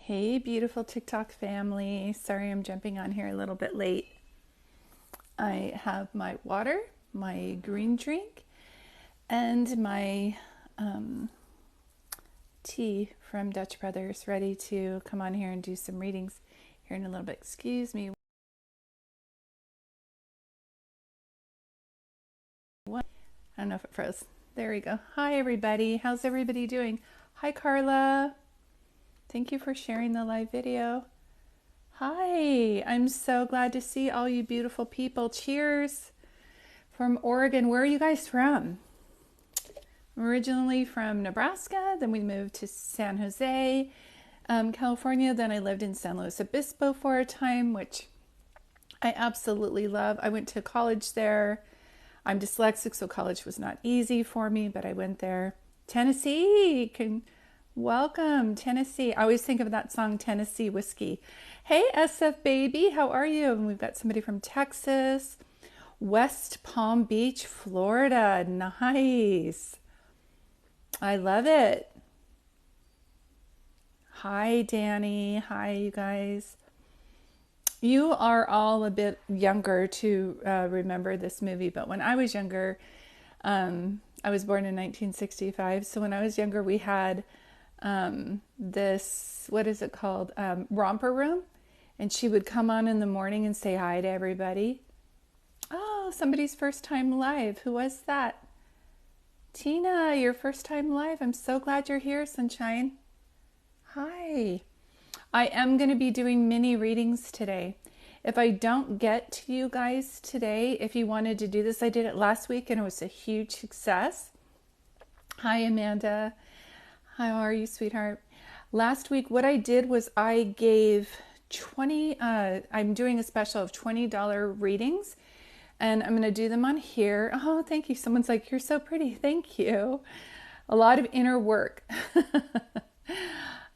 Hey, beautiful TikTok family. Sorry I'm jumping on here a little bit late. I have my water, my green drink, and my tea from Dutch Brothers ready to come on here and do some readings here in a little bit. Excuse me. What? I don't know if it froze. There we go. Hi, everybody. How's everybody doing? Hi, Carla. Thank you for sharing the live video. Hi, I'm so glad to see all you beautiful people. Cheers from Oregon. Where are you guys from? I'm originally from Nebraska, then we moved to San Jose, California. Then I lived in San Luis Obispo for a time, which I absolutely love. I went to college there. I'm dyslexic, so college was not easy for me, but I went there. Tennessee, welcome, Tennessee. I always think of that song, Tennessee Whiskey. Hey, SF baby, how are you? And we've got somebody from Texas, West Palm Beach, Florida. Nice. I love it. Hi, Danny. Hi, you guys. You are all a bit younger to remember this movie, but when I was younger, I was born in 1965. So when I was younger, we had this, what is it called? Romper Room. And she would come on in the morning and say hi to everybody. Oh, somebody's first time live. Who was that? Tina, your first time live. I'm so glad you're here, Sunshine. Hi. I am going to be doing mini readings today. If I don't get to you guys today, if you wanted to do this, I did it last week and it was a huge success. Hi, Amanda. How are you, sweetheart? Last week, what I did was I gave 20, I'm doing a special of $20 readings, and I'm going to do them on here. Oh, thank you. Someone's like, you're so pretty. Thank you. A lot of inner work.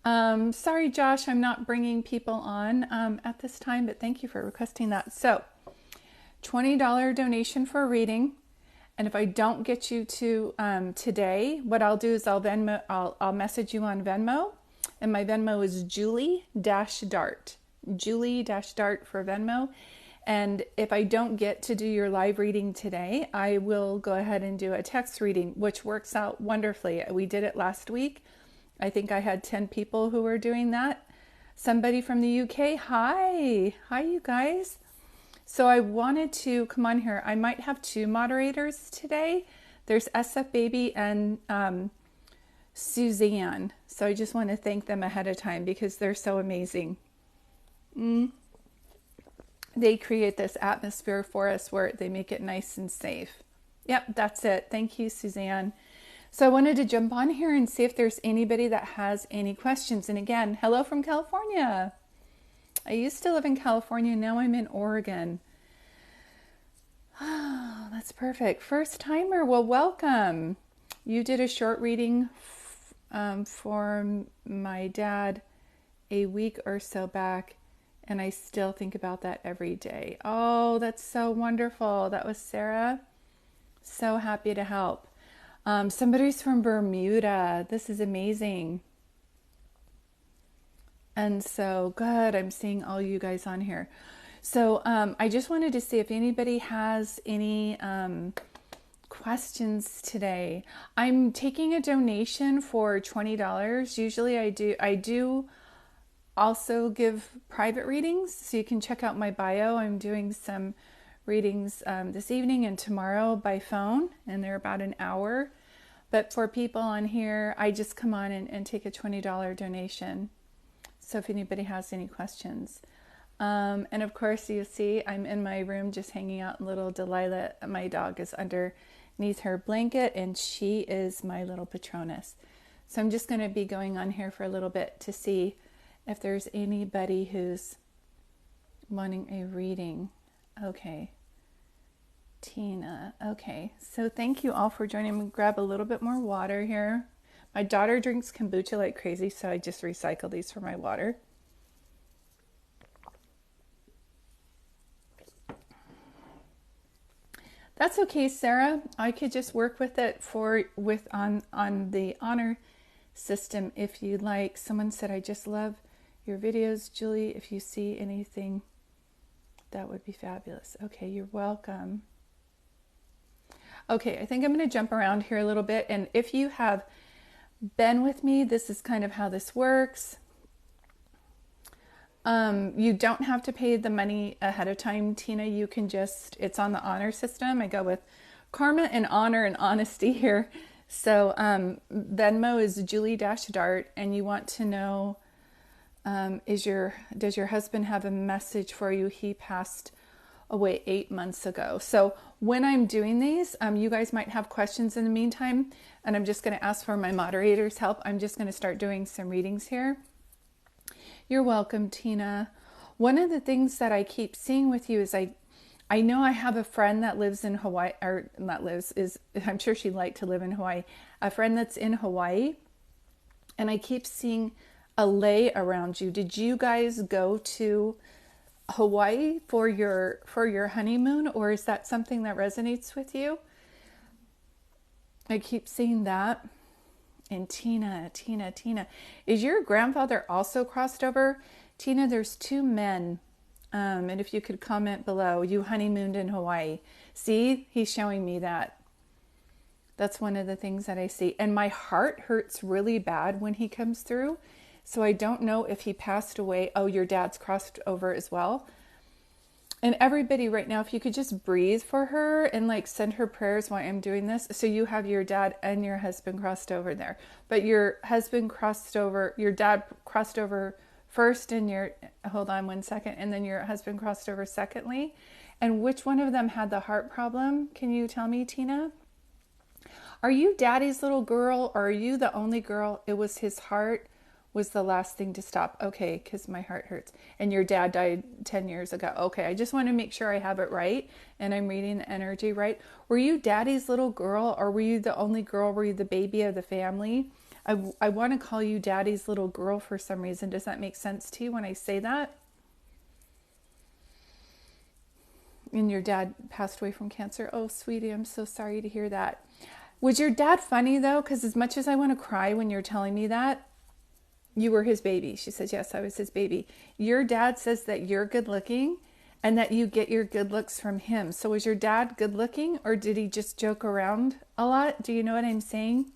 Sorry, Josh, I'm not bringing people on at this time, but thank you for requesting that. So, $20 donation for a reading. And if I don't get you to today, what I'll do is I'll message you on Venmo. And my Venmo is Julie-Dart. Julie-Dart for Venmo. And if I don't get to do your live reading today, I will go ahead and do a text reading, which works out wonderfully. We did it last week. I think I had 10 people who were doing that. Somebody from the UK. Hi. Hi, you guys. So I wanted to come on here. I might have two moderators today. There's SF Baby and Suzanne. So I just want to thank them ahead of time because they're so amazing. They create this atmosphere for us where they make it nice and safe. Yep, that's it. Thank you, Suzanne. So I wanted to jump on here and see if there's anybody that has any questions. And again, hello from California. I used to live in California. Now I'm in Oregon. Oh, that's perfect. First timer. Well, welcome. You did a short reading for my dad a week or so back, and I still think about that every day. Oh, that's so wonderful. That was Sarah. So happy to help. Somebody's from Bermuda. This is amazing. And so good. I'm seeing all you guys on here. So I just wanted to see if anybody has any questions today. I'm taking a donation for $20. Usually I do also give private readings. So you can check out my bio. I'm doing some readings this evening and tomorrow by phone, and they're about an hour. But for people on here, I just come on and take a $20 donation. So if anybody has any questions. And of course, you see, I'm in my room just hanging out. Little Delilah, my dog, is underneath her blanket, and she is my little Patronus. So I'm just going to be going on here for a little bit to see if there's anybody who's wanting a reading. Okay. Tina. Okay. So thank you all for joining. I'm going to grab a little bit more water here. My daughter drinks kombucha like crazy, so I just recycle these for my water. That's okay, Sarah. I could just work with it on the honor system if you like. Someone said, I just love your videos, Julie. If you see anything, that would be fabulous. Okay, you're welcome. Okay, I think I'm going to jump around here a little bit. And if you have been with me, this is kind of how this works. You don't have to pay the money ahead of time, Tina. You can just, it's on the honor system. I go with karma and honor and honesty here. So Venmo is Julie-Dart, and you want to know, does your husband have a message for you? He passed away 8 months ago. So when I'm doing these, you guys might have questions in the meantime, and I'm just going to ask for my moderator's help. I'm just going to start doing some readings here. You're welcome, Tina. One of the things that I keep seeing with you is I know I have a friend that lives in Hawaii, or not lives, is, I'm sure she'd like to live in Hawaii, a friend that's in Hawaii, and I keep seeing a lei around you. Did you guys go to Hawaii for your honeymoon, or is that something that resonates with you? I keep seeing that. And Tina, is your grandfather also crossed over? Tina, there's 2 men. And if you could comment below, you honeymooned in Hawaii. See, he's showing me that. That's one of the things that I see. And my heart hurts really bad when he comes through. So I don't know if he passed away. Oh, your dad's crossed over as well. And everybody right now, if you could just breathe for her and like send her prayers while I'm doing this. So you have your dad and your husband crossed over there. But your husband crossed over, your dad crossed over first, and hold on one second, and then your husband crossed over secondly. And which one of them had the heart problem? Can you tell me, Tina? Are you daddy's little girl, or are you the only girl? It was his heart was the last thing to stop. Okay, because my heart hurts. And your dad died 10 years ago. Okay, I just want to make sure I have it right and I'm reading the energy right. Were you daddy's little girl, or were you the only girl? Were you the baby of the family? I want to call you daddy's little girl for some reason. Does that make sense to you when I say that? And your dad passed away from cancer. Oh, sweetie, I'm so sorry to hear that. Was your dad funny though? Because as much as I want to cry when you're telling me that, you were his baby. She says, yes, I was his baby. Your dad says that you're good looking and that you get your good looks from him. So was your dad good looking, or did he just joke around a lot? Do you know what I'm saying?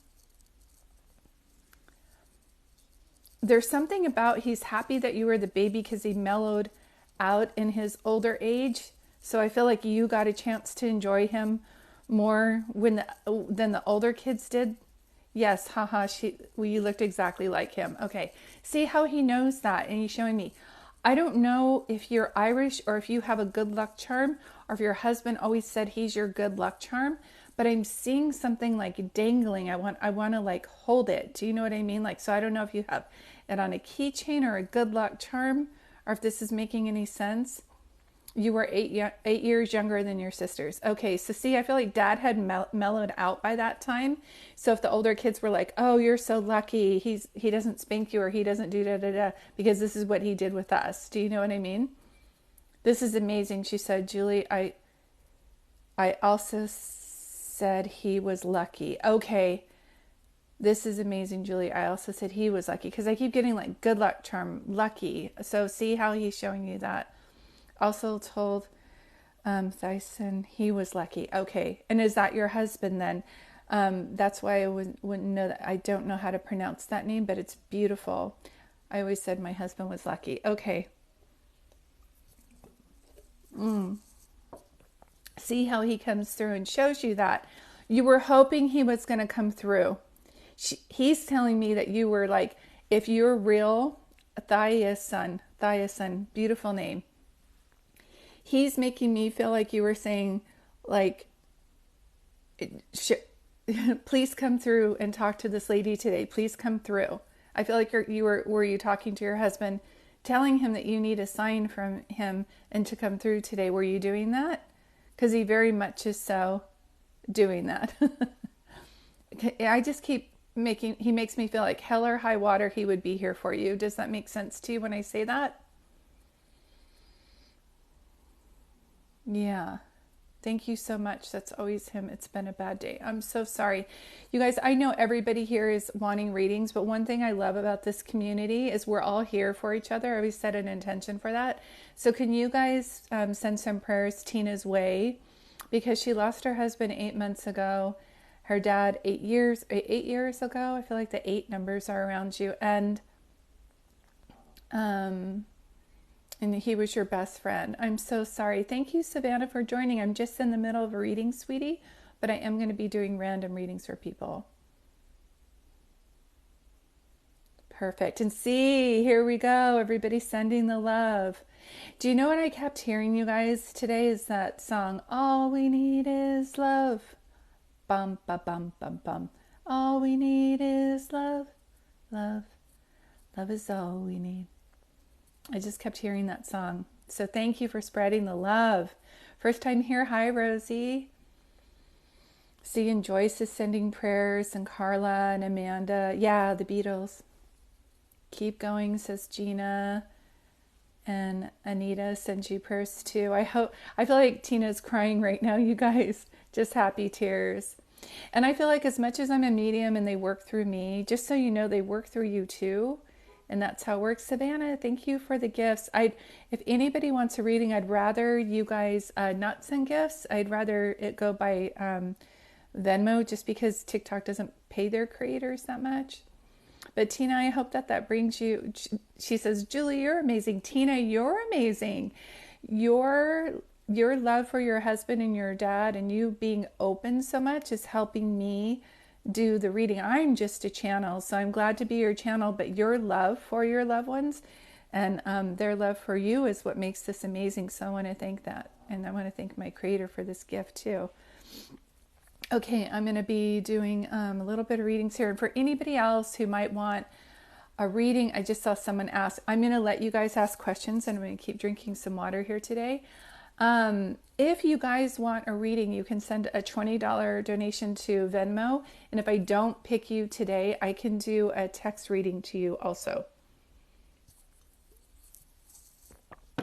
There's something about he's happy that you were the baby because he mellowed out in his older age. So I feel like you got a chance to enjoy him more than the older kids did. Yes, haha, you looked exactly like him. Okay, see how he knows that, and he's showing me. I don't know if you're Irish or if you have a good luck charm, or if your husband always said he's your good luck charm, but I'm seeing something like dangling. I want to like hold it. Do you know what I mean? Like, so I don't know if you have it on a keychain or a good luck charm, or if this is making any sense. You were 8 years younger than your sisters. Okay, so see, I feel like dad had mellowed out by that time. So if the older kids were like, oh, you're so lucky, he doesn't spank you, or he doesn't do da-da-da, because this is what he did with us. Do you know what I mean? This is amazing, she said, Julie. I also said he was lucky. Okay, this is amazing, Julie. I also said he was lucky, because I keep getting like good luck charm, lucky. So see how he's showing you that. Also told Thyson he was lucky. Okay. And is that your husband then? That's why I wouldn't know that. I don't know how to pronounce that name, but it's beautiful. I always said my husband was lucky. Okay. See how he comes through and shows you that. You were hoping he was going to come through. He's telling me that you were like, if you're real, Thyasun, beautiful name. He's making me feel like you were saying, like, please come through and talk to this lady today. Please come through. I feel like were you talking to your husband, telling him that you need a sign from him and to come through today? Were you doing that? Because he very much is so doing that. I just keep he makes me feel like hell or high water, he would be here for you. Does that make sense to you when I say that? Yeah. Thank you so much. That's always him. It's been a bad day. I'm so sorry. You guys, I know everybody here is wanting readings, but one thing I love about this community is we're all here for each other. I always set an intention for that. So can you guys send some prayers Tina's way? Because she lost her husband 8 months ago. Her dad 8 years ago. I feel like the 8 numbers are around you. And he was your best friend. I'm so sorry. Thank you, Savannah, for joining. I'm just in the middle of a reading, sweetie, but I am going to be doing random readings for people. Perfect. And see, here we go. Everybody sending the love. Do you know what I kept hearing, you guys, today is that song, All We Need Is Love. Bum, ba, bum, bum, bum. All we need is love, love. Love is all we need. I just kept hearing that song. So thank you for spreading the love. First time here. Hi, Rosie. See, and Joyce is sending prayers, and Carla and Amanda. Yeah, the Beatles. Keep going, says Gina. And Anita sends you prayers too. I feel like Tina's crying right now, you guys. Just happy tears. And I feel like as much as I'm a medium and they work through me, just so you know, they work through you too. And that's how it works. Savannah, thank you for the gifts. If anybody wants a reading, I'd rather you guys not send gifts. I'd rather it go by Venmo, just because TikTok doesn't pay their creators that much. But Tina, I hope that brings you. She says, Julie, you're amazing. Tina, you're amazing. Your love for your husband and your dad and you being open so much is helping me do the reading. I'm just a channel, so I'm glad to be your channel, but your love for your loved ones and their love for you is what makes this amazing. So I want to thank that. And I want to thank my creator for this gift too. Okay, I'm going to be doing a little bit of readings here. And for anybody else who might want a reading, I just saw someone ask. I'm going to let you guys ask questions, and I'm going to keep drinking some water here today. If you guys want a reading, you can send a $20 donation to Venmo. And if I don't pick you today, I can do a text reading to you also.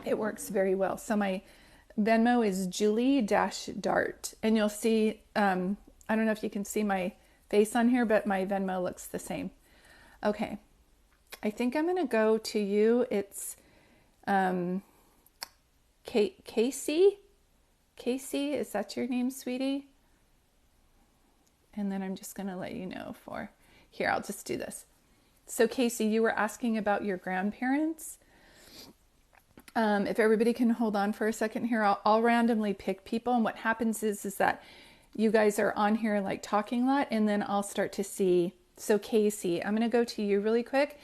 It works very well. So my Venmo is Julie-Dart. And you'll see, I don't know if you can see my face on here, but my Venmo looks the same. Okay. I think I'm going to go to you. It's Casey? Casey, is that your name, sweetie? And then I'm just going to let you know for... Here, I'll just do this. So, Casey, you were asking about your grandparents. If everybody can hold on for a second here, I'll randomly pick people. And what happens is that you guys are on here like talking a lot, and then I'll start to see. So, Casey, I'm going to go to you really quick.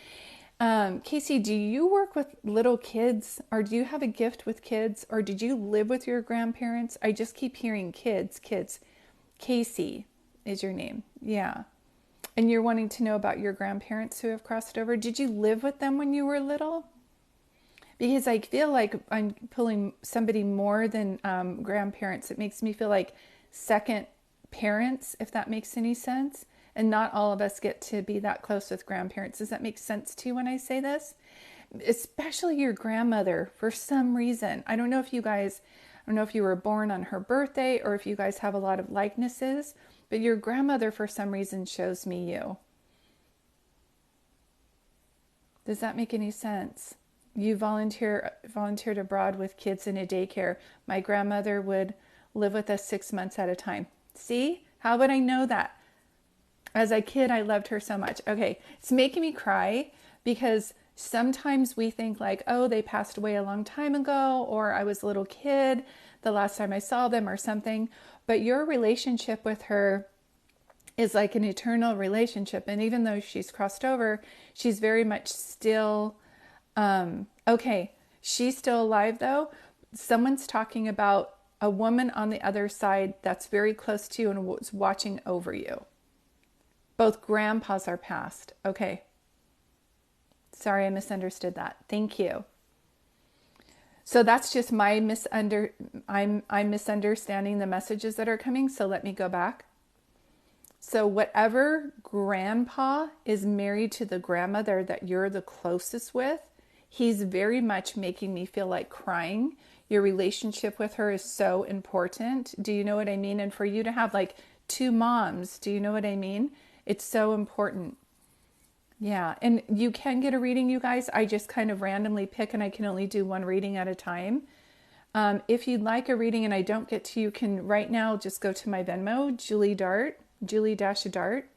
Casey, do you work with little kids, or do you have a gift with kids, or did you live with your grandparents? I just keep hearing kids. Casey is your name. Yeah. And you're wanting to know about your grandparents who have crossed over. Did you live with them when you were little? Because I feel like I'm pulling somebody more than grandparents. It makes me feel like second parents, if that makes any sense. And not all of us get to be that close with grandparents. Does that make sense to you when I say this? Especially your grandmother, for some reason. I don't know if you were born on her birthday or if you guys have a lot of likenesses, but your grandmother, for some reason, shows me you. Does that make any sense? You volunteered abroad with kids in a daycare. My grandmother would live with us 6 months at a time. See? How would I know that? As a kid, I loved her so much. Okay, it's making me cry because sometimes we think like, oh, they passed away a long time ago, or I was a little kid the last time I saw them or something. But your relationship with her is like an eternal relationship. And even though she's crossed over, she's very much still, okay, she's still alive though. Someone's talking about a woman on the other side that's very close to you and was watching over you. Both grandpas are passed. Okay. Sorry, I misunderstood that. Thank you. So that's just my I'm misunderstanding the messages that are coming. So let me go back. So whatever grandpa is married to the grandmother that you're the closest with, He's very much making me feel like crying. Your relationship with her is so important. Do you know what I mean? And for you to have like two moms, do you know what I mean? It's so important. Yeah, and you can get a reading, you guys. I just kind of randomly pick, and I can only do one reading at a time. If you'd like a reading and I don't get to you, can right now just go to my Venmo, Julie Dart, Julie-Dart,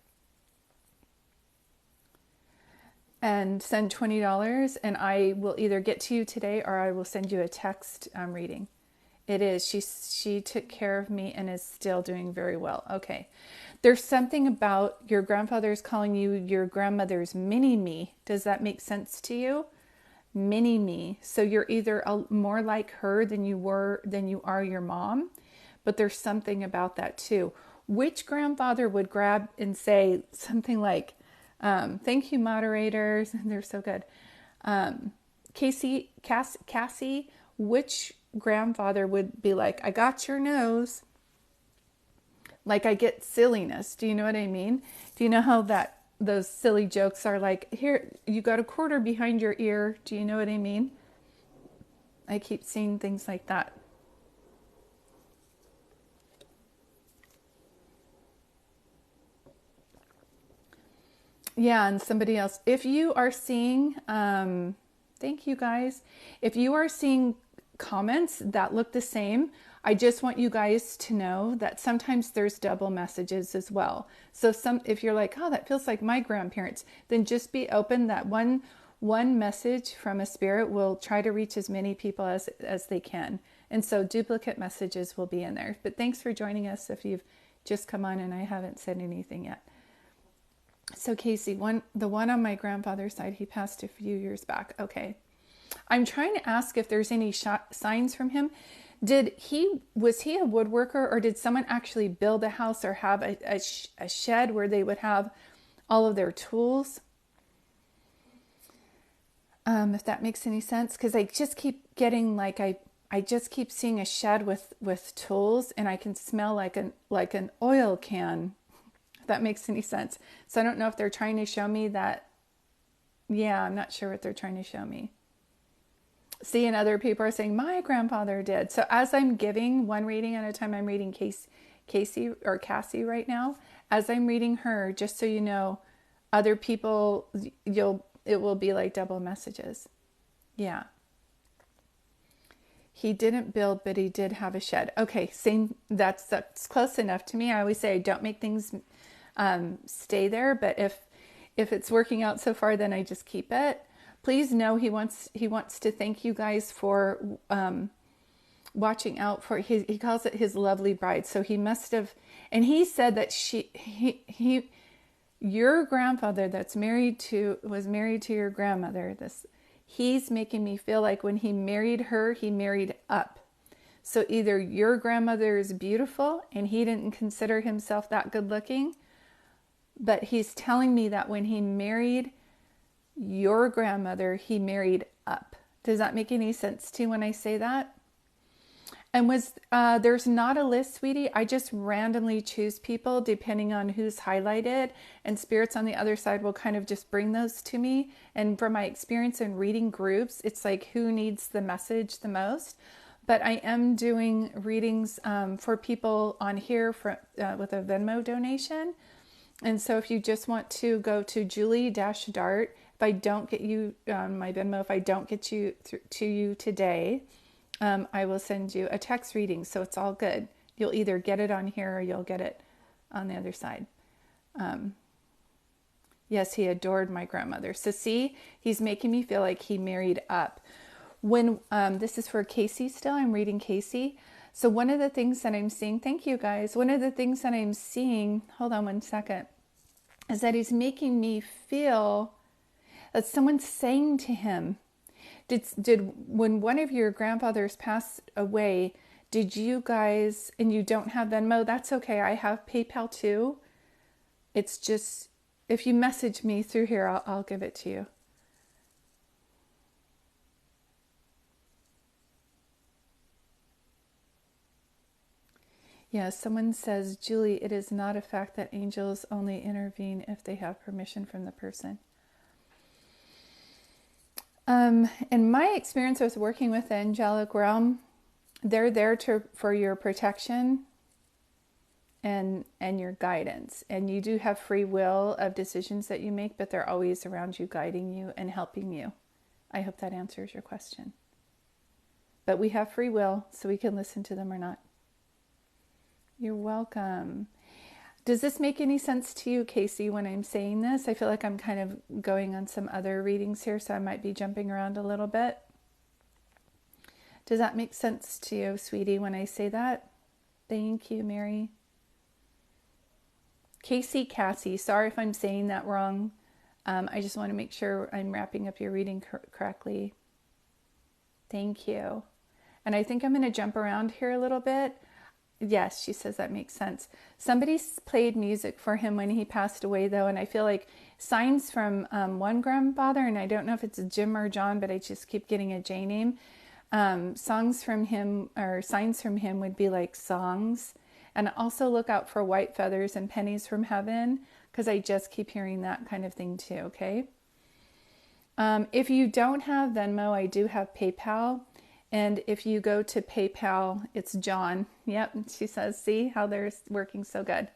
and send $20, and I will either get to you today or I will send you a text reading. It is. She took care of me and is still doing very well. Okay. There's something about your grandfather's calling you your grandmother's mini me. Does that make sense to you? Mini me. So you're either more like her than you are your mom, but there's something about that too. Which grandfather would grab and say something like, thank you, moderators. They're so good. Cassie, which grandfather would be like, I got your nose? Like I get silliness. Do you know what I mean? Do you know how those silly jokes are like, here, you got a quarter behind your ear. Do you know what I mean? I keep seeing things like that. Yeah, and somebody else. If you are seeing, thank you guys. If you are seeing comments that look the same, I just want you guys to know that sometimes there's double messages as well. So if you're like, oh, that feels like my grandparents, then just be open that one message from a spirit will try to reach as many people as they can. And so duplicate messages will be in there. But thanks for joining us if you've just come on and I haven't said anything yet. So Casey, the one on my grandfather's side, he passed a few years back. Okay. I'm trying to ask if there's any signs from him. Was he a woodworker, or did someone actually build a house or have a shed where they would have all of their tools? If that makes any sense, because I just keep getting like I just keep seeing a shed with tools, and I can smell like an oil can. If that makes any sense. So I don't know if they're trying to show me that. Yeah, I'm not sure what they're trying to show me. See, and other people are saying, my grandfather did. So as I'm giving one reading at a time, I'm reading Casey or Cassie right now. As I'm reading her, just so you know, other people, it will be like double messages. Yeah. He didn't build, but he did have a shed. Okay, same. That's close enough to me. I always say I don't make things stay there, but if it's working out so far, then I just keep it. Please know he wants to thank you guys for watching out for he calls it his lovely bride. So he must have, and he said that your grandfather was married to your grandmother. He's making me feel like when he married her, he married up. So either your grandmother is beautiful and he didn't consider himself that good looking, but he's telling me that when he married your grandmother, he married up. Does that make any sense to you when I say that? And there's not a list, sweetie. I just randomly choose people depending on who's highlighted, and spirits on the other side will kind of just bring those to me. And from my experience in reading groups, it's like who needs the message the most. But I am doing readings for people on here with a Venmo donation. And so if you just want to go to Julie-Dart, if I don't get you on my Venmo, if I don't get you to you today, I will send you a text reading. So it's all good. You'll either get it on here or you'll get it on the other side. Yes, he adored my grandmother. So see, he's making me feel like he married up. When this is for Casey still, I'm reading Casey. So one of the things that I'm seeing, thank you guys. One of the things that I'm seeing, hold on one second, is that he's making me feel that someone's saying to him, did when one of your grandfathers passed away, did you guys, and you don't have Venmo, that's okay. I have PayPal too. It's just, if you message me through here, I'll give it to you. Yeah, someone says, Julie, it is not a fact that angels only intervene if they have permission from the person. In my experience with working with the angelic realm, they're there for your protection and your guidance. And you do have free will of decisions that you make, but they're always around you, guiding you and helping you. I hope that answers your question. But we have free will, so we can listen to them or not. You're welcome. Does this make any sense to you, Casey, when I'm saying this? I feel like I'm kind of going on some other readings here, so I might be jumping around a little bit. Does that make sense to you, sweetie, when I say that? Thank you, Mary. Cassie, sorry if I'm saying that wrong. I just want to make sure I'm wrapping up your reading correctly. Thank you. And I think I'm going to jump around here a little bit. Yes, she says that makes sense. Somebody played music for him when he passed away, though, and I feel like signs from one grandfather, and I don't know if it's Jim or John, but I just keep getting a J name. Songs from him, or signs from him, would be like songs. And also look out for white feathers and pennies from heaven, because I just keep hearing that kind of thing too, okay? If you don't have Venmo, I do have PayPal. And if you go to PayPal, it's John. Yep, she says, see how they're working so good.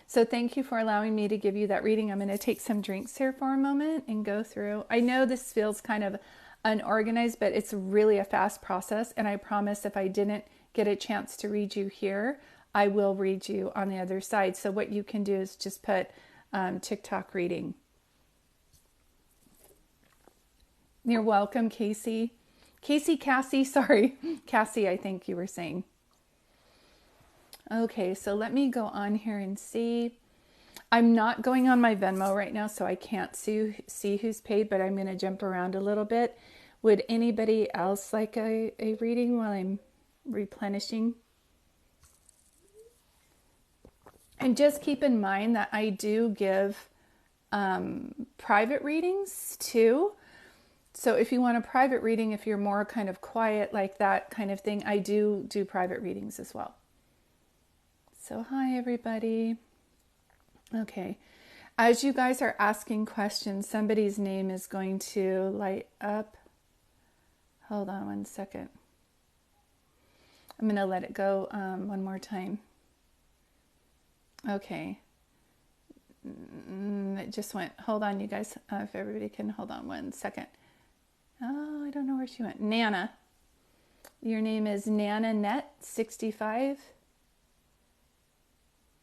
So thank you for allowing me to give you that reading. I'm going to take some drinks here for a moment and go through. I know this feels kind of unorganized, but it's really a fast process. And I promise if I didn't get a chance to read you here, I will read you on the other side. So what you can do is just put Tik Tok reading. You're welcome, Cassie. Cassie, sorry. Cassie, I think you were saying. Okay, so let me go on here and see. I'm not going on my Venmo right now, so I can't see who's paid, but I'm going to jump around a little bit. Would anybody else like a reading while I'm replenishing? And just keep in mind that I do give private readings too. So if you want a private reading, if you're more kind of quiet like that kind of thing, I do private readings as well. So hi, everybody. Okay. As you guys are asking questions, somebody's name is going to light up. Hold on one second. I'm going to let it go one more time. Okay. It just went. Hold on, you guys. If everybody can hold on one second. Oh, I don't know where she went. Nana. Your name is Nana Net 65.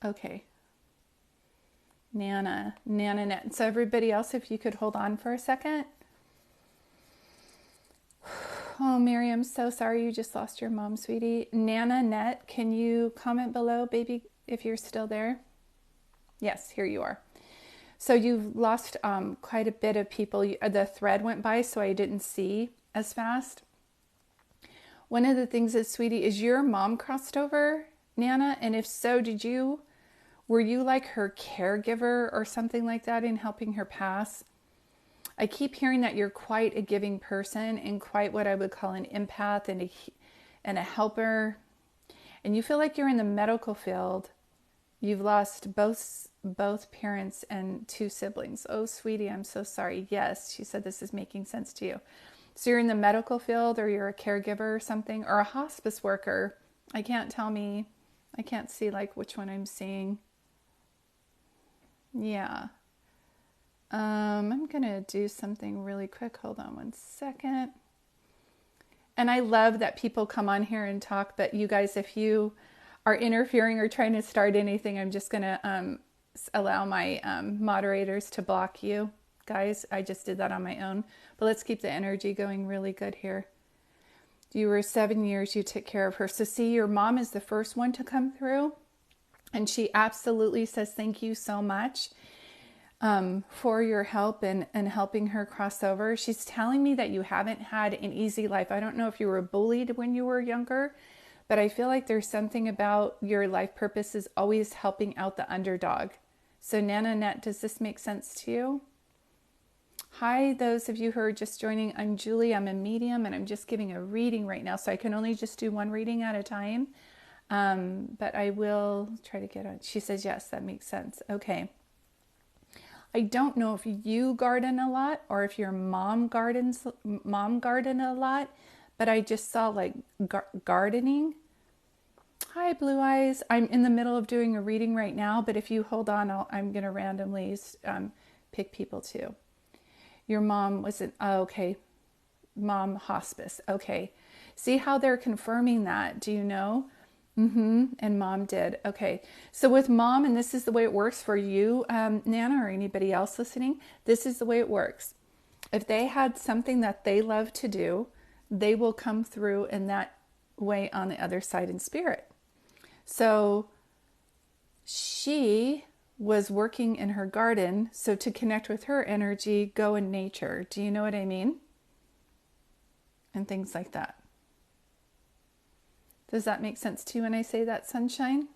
Okay. Nana Net. So everybody else, if you could hold on for a second. Oh, Mary, I'm so sorry you just lost your mom, sweetie. Nana Net, can you comment below, baby, if you're still there? Yes, here you are. So you've lost quite a bit of people. The thread went by, so I didn't see as fast. One of the things is, sweetie, is your mom crossed over, Nana? And if so, were you like her caregiver or something like that in helping her pass? I keep hearing that you're quite a giving person and quite what I would call an empath and a helper. And you feel like you're in the medical field. You've lost both parents and 2 siblings. Oh, sweetie, I'm so sorry. Yes, she said this is making sense to you. So you're in the medical field, or you're a caregiver or something, or a hospice worker. I can't see like which one I'm seeing. Yeah. I'm going to do something really quick. Hold on one second. And I love that people come on here and talk, but you guys, if you are interfering or trying to start anything, I'm just going to allow my moderators to block you. Guys, I just did that on my own. But let's keep the energy going really good here. You were 7 years, you took care of her. So see, your mom is the first one to come through. And she absolutely says thank you so much for your help and helping her cross over. She's telling me that you haven't had an easy life. I don't know if you were bullied when you were younger, but I feel like there's something about your life purpose is always helping out the underdog. So Nana Net, does this make sense to you? Hi, those of you who are just joining. I'm Julie. I'm a medium, and I'm just giving a reading right now. So I can only just do one reading at a time. But I will try to get on. She says, yes, that makes sense. Okay. I don't know if you garden a lot or if your mom garden a lot, but I just saw like gardening. Hi, Blue Eyes. I'm in the middle of doing a reading right now, but if you hold on, I'm going to randomly pick people too. Your mom was oh, okay. Mom hospice. Okay. See how they're confirming that? Do you know? And mom did. Okay. So with mom, and this is the way it works for you, Nana, or anybody else listening, this is the way it works. If they had something that they love to do, they will come through in that way on the other side in spirit. So she was working in her garden. So to connect with her energy, go in nature. Do you know what I mean? And things like that. Does that make sense to you when I say that, Sunshine?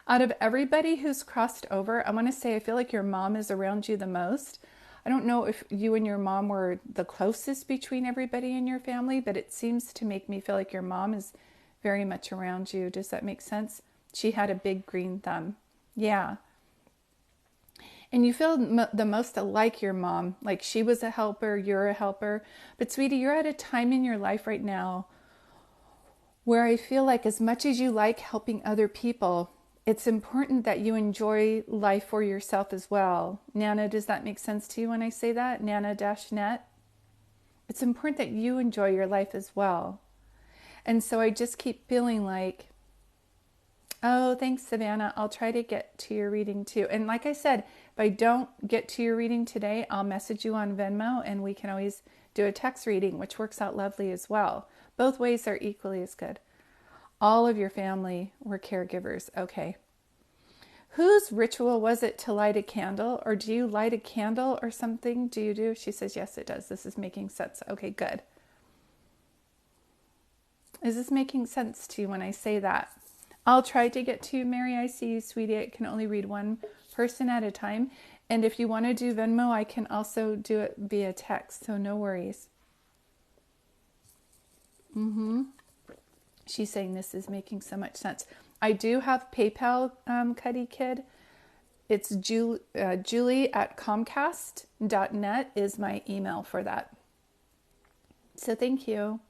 Out of everybody who's crossed over, I want to say I feel like your mom is around you the most. I don't know if you and your mom were the closest between everybody in your family, but it seems to make me feel like your mom is very much around you. Does that make sense? She had a big green thumb. Yeah. And you feel the most like your mom, like she was a helper, you're a helper. But sweetie, you're at a time in your life right now where I feel like as much as you like helping other people, it's important that you enjoy life for yourself as well. Nana, does that make sense to you when I say that? Nana-net? It's important that you enjoy your life as well. And so I just keep feeling like, oh, thanks, Savannah. I'll try to get to your reading too. And like I said, if I don't get to your reading today, I'll message you on Venmo and we can always do a text reading, which works out lovely as well. Both ways are equally as good. All of your family were caregivers. Okay. Whose ritual was it to light a candle? Or do you light a candle or something? Do you do? She says, yes, it does. This is making sense. Okay, good. Is this making sense to you when I say that? I'll try to get to you, Mary. I see you, sweetie. I can only read one person at a time. And if you want to do Venmo, I can also do it via text. So no worries. She's saying this is making so much sense. I do have PayPal, Cuddy Kid. It's Julie at Comcast.net is my email for that. So thank you.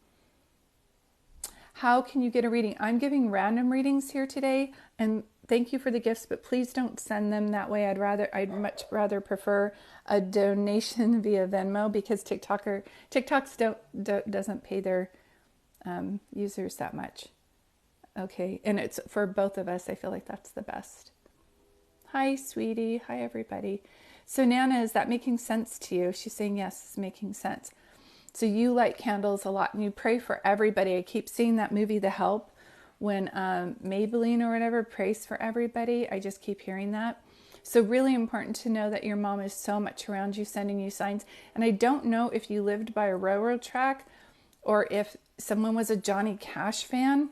How can you get a reading? I'm giving random readings here today, and thank you for the gifts, but please don't send them that way. I'd much rather prefer a donation via Venmo because TikToks doesn't pay their users that much. Okay, and it's for both of us. I feel like that's the best. Hi, sweetie. Hi, everybody. So Nana, is that making sense to you? She's saying yes, it's making sense. So you light candles a lot and you pray for everybody. I keep seeing that movie, The Help, when Maybelline or whatever prays for everybody. I just keep hearing that. So really important to know that your mom is so much around you, sending you signs. And I don't know if you lived by a railroad track or if someone was a Johnny Cash fan,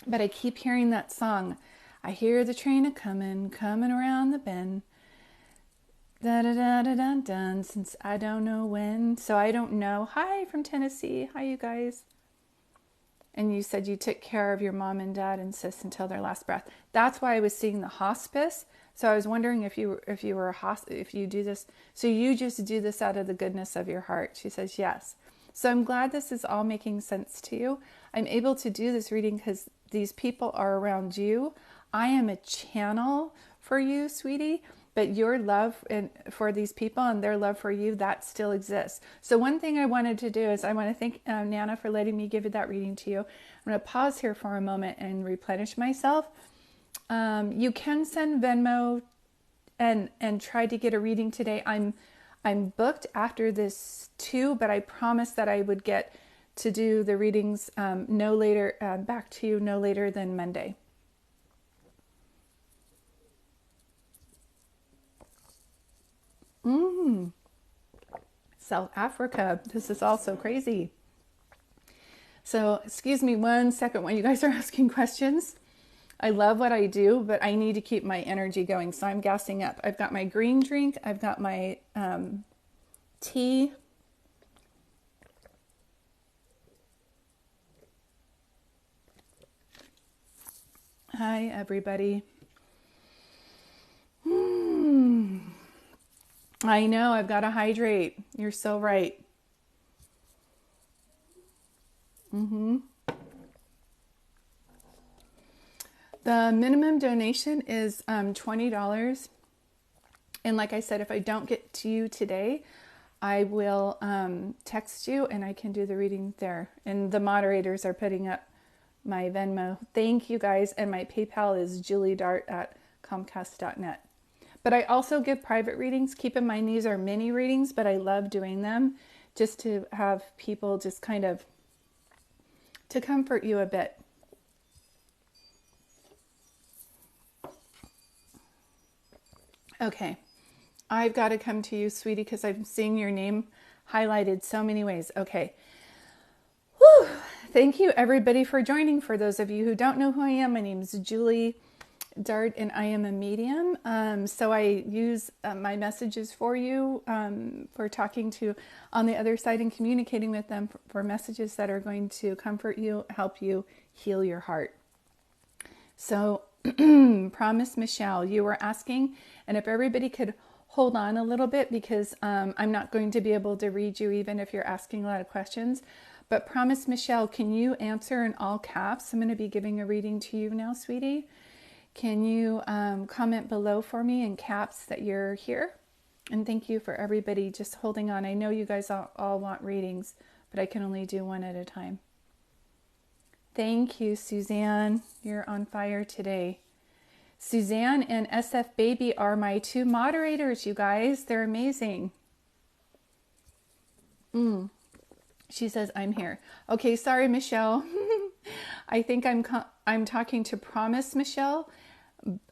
but I keep hearing that song. I hear the train coming around the bend. Da da da da da dun. Since I don't know when, so I don't know. Hi from Tennessee. Hi, you guys. And you said you took care of your mom and dad and sis until their last breath. That's why I was seeing the hospice. So I was wondering if you do this. So you just do this out of the goodness of your heart. She says yes. So I'm glad this is all making sense to you. I'm able to do this reading because these people are around you. I am a channel for you, sweetie, but your love for these people and their love for you, that still exists. So one thing I wanted to do is I want to thank Nana for letting me give that reading to you. I'm going to pause here for a moment and replenish myself. You can send Venmo and try to get a reading today. I'm booked after this too, but I promised that I would get to do the readings back to you no later than Monday. South Africa. This is all so crazy. So excuse me 1 second while you guys are asking questions. I love what I do, but I need to keep my energy going. So I'm gassing up. I've got my green drink. I've got my tea. Hi, everybody. I know, I've got to hydrate. You're so right. The minimum donation is $20. And like I said, if I don't get to you today, I will text you and I can do the reading there. And the moderators are putting up my Venmo. Thank you guys. And my PayPal is juliedart@comcast.net. But I also give private readings. Keep in mind, these are mini readings, but I love doing them just to have people just kind of to comfort you a bit. Okay. I've got to come to you, sweetie, because I'm seeing your name highlighted so many ways. Okay. Whew. Thank you, everybody, for joining. For those of you who don't know who I am, my name is Julie Dart, and I am a medium. So I use my messages for you, for talking to on the other side and communicating with them for messages that are going to comfort you, help you heal your heart. So, Promise Michelle, you were asking, and if everybody could hold on a little bit because I'm not going to be able to read you even if you're asking a lot of questions. But Promise Michelle, can you answer in all caps? I'm going to be giving a reading to you now, sweetie. Can you comment below for me in caps that you're here? And thank you for everybody just holding on. I know you guys all want readings, but I can only do one at a time. Thank you, Suzanne. You're on fire today. Suzanne and SF Baby are my two moderators, you guys. They're amazing. She says, I'm here. Okay, sorry, Michelle. I think I'm talking to Promise Michelle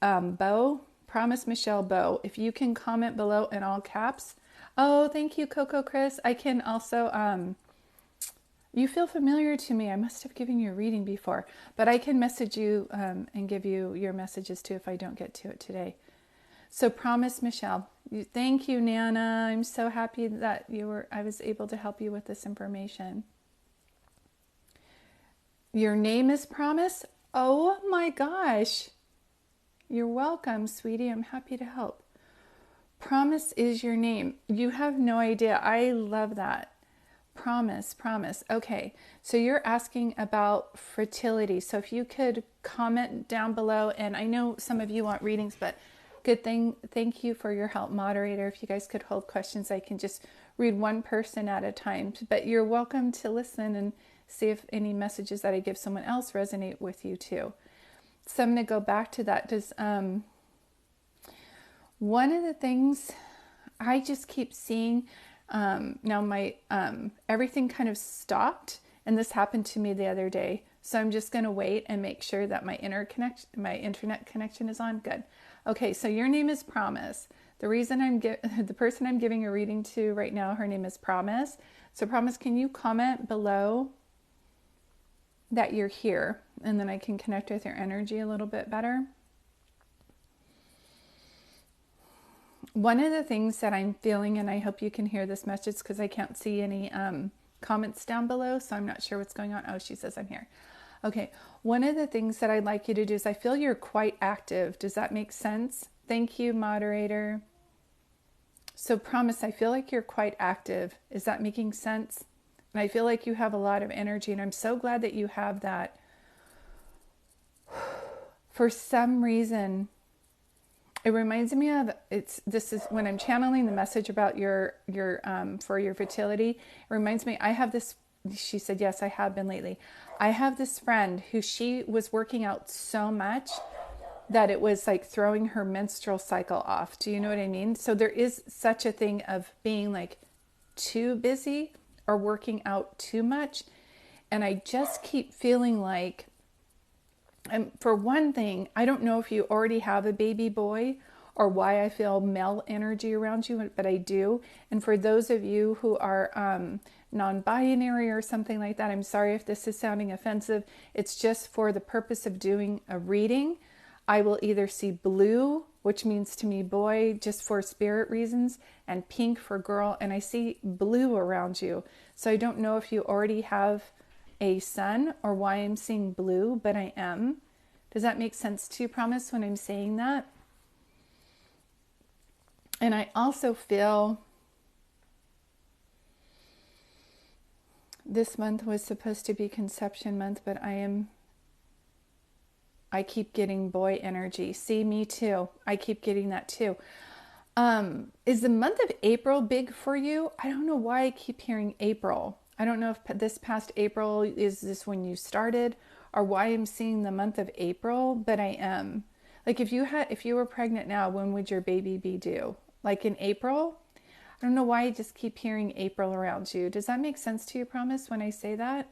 Bo. Promise Michelle Bo. If you can comment below in all caps. Oh, thank you, Coco Chris. I can also... you feel familiar to me. I must have given you a reading before, but I can message you and give you your messages too if I don't get to it today. So Promise Michelle. Thank you, Nana. I'm so happy that I was able to help you with this information. Your name is Promise? Oh my gosh. You're welcome, sweetie. I'm happy to help. Promise is your name. You have no idea. I love that. Promise. Okay, so you're asking about fertility. So if you could comment down below, and I know some of you want readings, but good thing. Thank you for your help, moderator. If you guys could hold questions, I can just read one person at a time. But you're welcome to listen and see if any messages that I give someone else resonate with you too. So I'm going to go back to that. Does one of the things I just keep seeing. Now my everything kind of stopped, and this happened to me the other day. So I'm just going to wait and make sure that my internet connection is on. Good. Okay, so your name is Promise. The reason the person I'm giving a reading to right now, her name is Promise. So Promise, can you comment below that you're here, and then I can connect with your energy a little bit better. One of the things that I'm feeling, and I hope you can hear this message because I can't see any comments down below, so I'm not sure what's going on. Oh, she says I'm here. Okay, one of the things that I'd like you to do is I feel you're quite active. Does that make sense? Thank you, moderator. So Promise, I feel like you're quite active. Is that making sense? And I feel like you have a lot of energy, and I'm so glad that you have that. For some reason, it reminds me of this is when I'm channeling the message about your for your fertility. It reminds me, I have this. She said, yes, I have been lately. I have this friend who she was working out so much that it was like throwing her menstrual cycle off. Do you know what I mean? So there is such a thing of being like too busy or working out too much. And I just keep feeling like, and for one thing, I don't know if you already have a baby boy or why I feel male energy around you, but I do. And for those of you who are non-binary or something like that, I'm sorry if this is sounding offensive. It's just for the purpose of doing a reading. I will either see blue, which means to me boy, just for spirit reasons, and pink for girl. And I see blue around you. So I don't know if you already have a son or why I'm seeing blue, but I am. Does that make sense to you, Promise, when I'm saying that? And I also feel this month was supposed to be conception month, but I keep getting boy energy. See, me too. I keep getting that too. Is the month of April big for you? I don't know why I keep hearing April. I don't know if this past April is this when you started or why I'm seeing the month of April, but I am. Like if you were pregnant now, when would your baby be due? Like in April? I don't know why I just keep hearing April around you. Does that make sense to you, Promise, when I say that?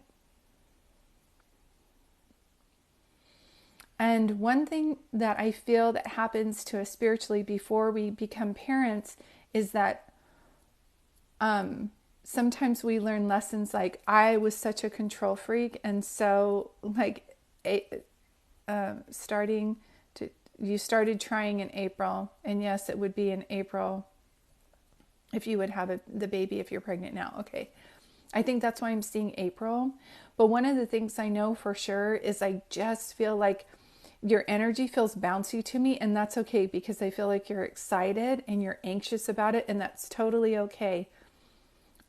And one thing that I feel that happens to us spiritually before we become parents is that sometimes we learn lessons like I was such a control freak, and so like starting to you started trying in April, and yes, it would be in April if you would have the baby if you're pregnant now. Okay, I think that's why I'm seeing April. But one of the things I know for sure is I just feel like your energy feels bouncy to me, and that's okay because I feel like you're excited and you're anxious about it, and that's totally okay.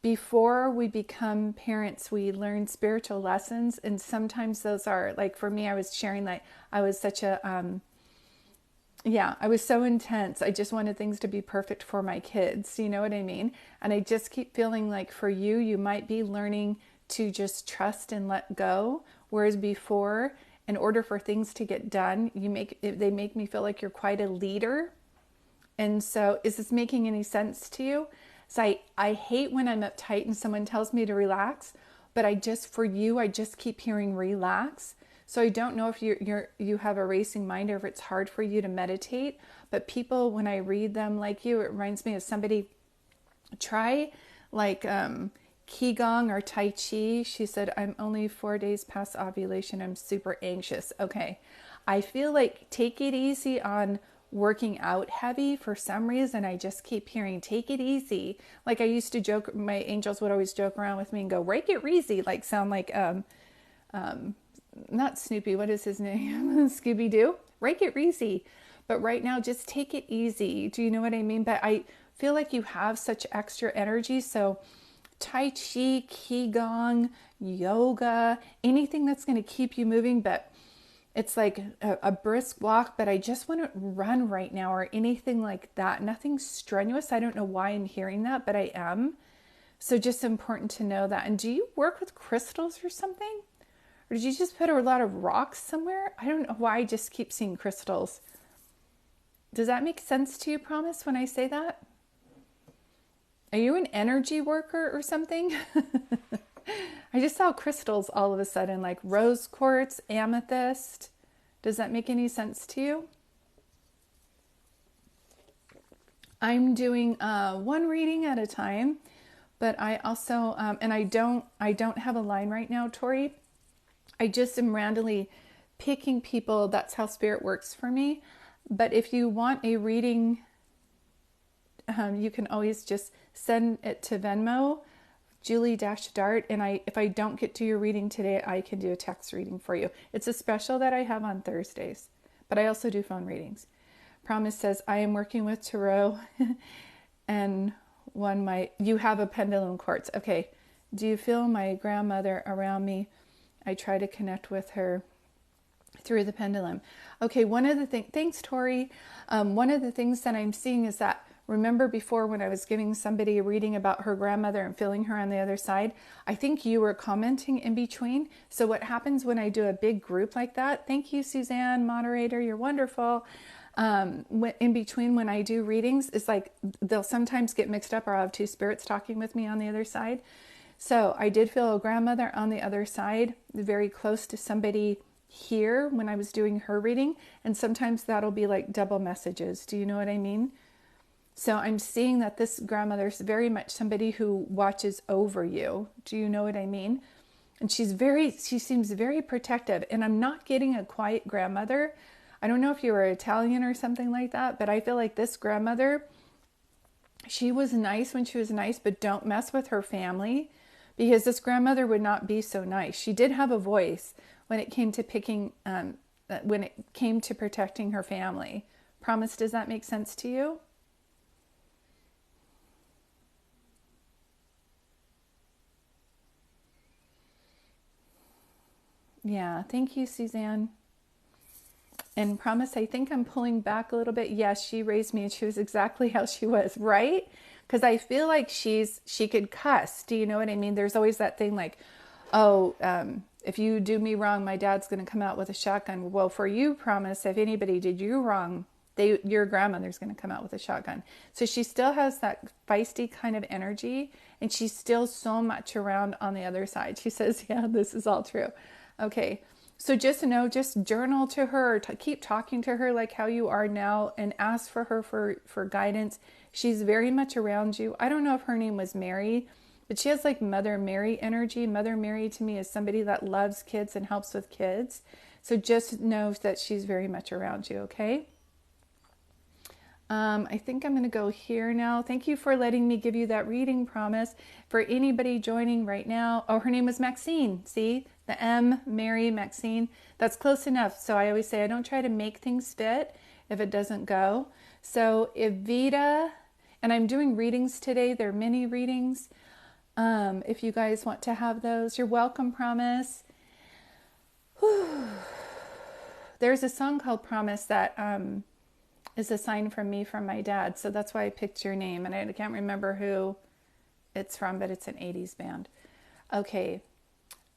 Before we become parents, we learn spiritual lessons, and sometimes those are like for me, I was sharing that I was such a yeah, I was so intense. I just wanted things to be perfect for my kids. You know what I mean? And I just keep feeling like for you, you might be learning to just trust and let go. Whereas before, in order for things to get done, they make me feel like you're quite a leader. And so, is this making any sense to you? So I hate when I'm uptight and someone tells me to relax, but for you, I just keep hearing relax. So I don't know if you have a racing mind or if it's hard for you to meditate. But people, when I read them like you, it reminds me of somebody. Try like Qigong or Tai Chi. She said, I'm only 4 days past ovulation. I'm super anxious. Okay. I feel like take it easy on working out heavy. For some reason, I just keep hearing, take it easy. Like I used to joke, my angels would always joke around with me and go, rake it easy. Like sound like, not Snoopy, what is his name? Scooby Doo. Rake it easy. But right now, just take it easy. Do you know what I mean? But I feel like you have such extra energy. So Tai Chi, Qigong, yoga, anything that's going to keep you moving, but it's like a brisk walk, but I just want to run right now or anything like that. Nothing strenuous. I don't know why I'm hearing that, but I am. So just important to know that. And do you work with crystals or something? Or did you just put a lot of rocks somewhere? I don't know why I just keep seeing crystals. Does that make sense to you, Promise, when I say that? Are you an energy worker or something? I just saw crystals all of a sudden, like rose quartz, amethyst. Does that make any sense to you? I'm doing one reading at a time, but I also and I don't have a line right now, Tori. I just am randomly picking people. That's how spirit works for me. But if you want a reading, you can always just send it to Venmo, Julie-Dart, and if I don't get to your reading today, I can do a text reading for you. It's a special that I have on Thursdays, but I also do phone readings. Promise says, I am working with tarot and you have a pendulum quartz. Okay. Do you feel my grandmother around me? I try to connect with her through the pendulum. Okay, one of the things, thanks Tori. One of the things that I'm seeing is that, remember before when I was giving somebody a reading about her grandmother and feeling her on the other side, I think you were commenting in between. So what happens when I do a big group like that, thank you Suzanne, moderator, you're wonderful. In between when I do readings, it's like they'll sometimes get mixed up or I'll have two spirits talking with me on the other side. So I did feel a grandmother on the other side, very close to somebody here when I was doing her reading. And sometimes that'll be like double messages. Do you know what I mean? So I'm seeing that this grandmother is very much somebody who watches over you. Do you know what I mean? And she seems very protective. And I'm not getting a quiet grandmother. I don't know if you were Italian or something like that, but I feel like this grandmother, she was nice when she was nice, but don't mess with her family because this grandmother would not be so nice. She did have a voice when it came to when it came to protecting her family. Promise, does that make sense to you? Yeah, thank you, Suzanne. And promise, I think I'm pulling back a little bit. Yes, she raised me and she was exactly how she was, right? Because I feel like she could cuss. Do you know what I mean? There's always that thing like, oh, if you do me wrong, my dad's going to come out with a shotgun. Well, for you, promise, if anybody did you wrong, your grandmother's going to come out with a shotgun. So she still has that feisty kind of energy, and she's still so much around on the other side. She says, yeah, this is all true. Okay. So just know, just journal to her, keep talking to her like how you are now, and ask for her for guidance. She's very much around you. I don't know if her name was Mary, but she has like Mother Mary energy. Mother Mary to me is somebody that loves kids and helps with kids. So just know that she's very much around you, okay? I think I'm going to go here now. Thank you for letting me give you that reading, promise. For anybody joining right now, oh, her name was Maxine. See, the M, Mary, Maxine. That's close enough. So I always say I don't try to make things fit if it doesn't go. So Evita, and I'm doing readings today. They're mini readings. If you guys want to have those, you're welcome, promise. Whew. There's a song called Promise that is a sign from me from my dad. So that's why I picked your name. And I can't remember who it's from, but it's an 80s band. Okay.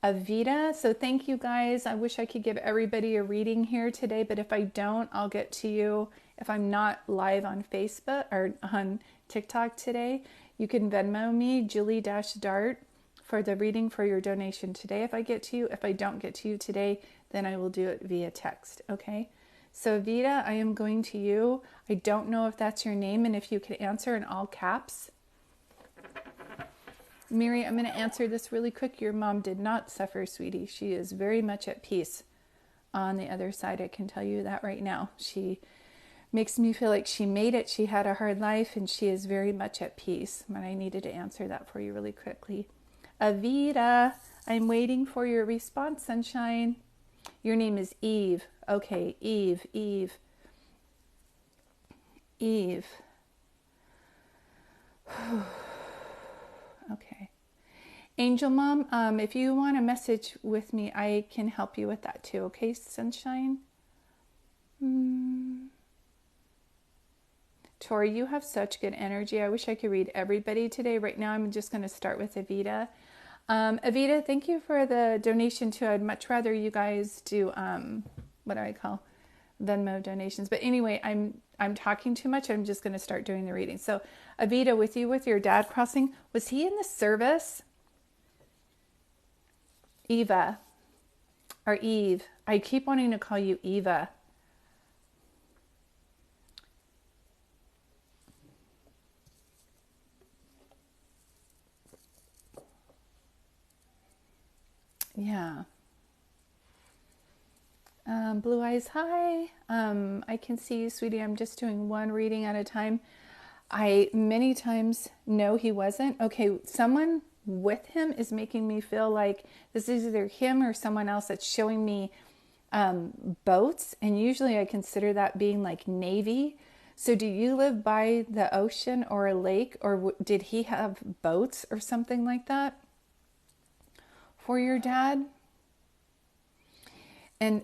Avita. So thank you guys. I wish I could give everybody a reading here today, but if I don't, I'll get to you. If I'm not live on Facebook or on TikTok today, you can Venmo me, Julie-Dart, for the reading for your donation today if I get to you. If I don't get to you today, then I will do it via text. Okay. So Vita, I am going to you. I don't know if that's your name, and if you could answer in all caps. Mary, I'm going to answer this really quick. Your mom did not suffer, sweetie. She is very much at peace on the other side. I can tell you that right now. She makes me feel like she made it. She had a hard life, and she is very much at peace. But I needed to answer that for you really quickly. Avita, I'm waiting for your response, sunshine. Your name is Eve. Okay, Eve. Okay. Angel Mom, if you want a message with me, I can help you with that too. Okay, sunshine? Tori, you have such good energy. I wish I could read everybody today. Right now, I'm just going to start with Avita. Avita, thank you for the donation too. I'd much rather you guys do, what do I call Venmo donations. But anyway, I'm talking too much. I'm just going to start doing the reading. So Avita, with you, with your dad crossing, was he in the service? Eva or Eve. I keep wanting to call you Eva. Yeah. Blue Eyes, hi. I can see you, sweetie. I'm just doing one reading at a time. I many times know he wasn't. Okay, someone with him is making me feel like this is either him or someone else that's showing me boats. And usually I consider that being like Navy. So do you live by the ocean or a lake, or did he have boats or something like that for your dad? And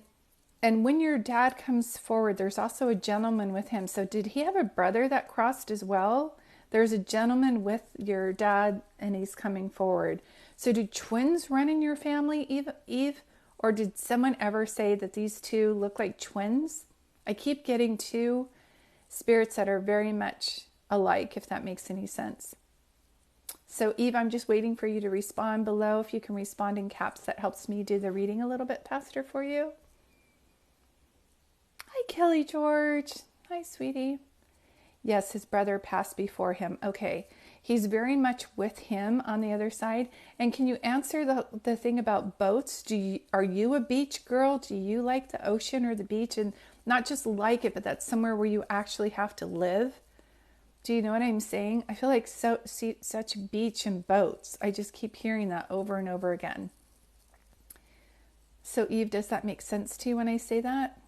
when your dad comes forward, there's also a gentleman with him. So did he have a brother that crossed as well? There's a gentleman with your dad and he's coming forward. So do twins run in your family, Eve? Or did someone ever say that these two look like twins? I keep getting two spirits that are very much alike, if that makes any sense. So Eve, I'm just waiting for you to respond below. If you can respond in caps, that helps me do the reading a little bit faster for you. Hi, Kelly George. Hi, sweetie. Yes, his brother passed before him. Okay. He's very much with him on the other side. And can you answer the thing about boats? Are you a beach girl? Do you like the ocean or the beach? And not just like it, but that's somewhere where you actually have to live. Do you know what I'm saying? I feel like such beach and boats. I just keep hearing that over and over again. So Eve, does that make sense to you when I say that?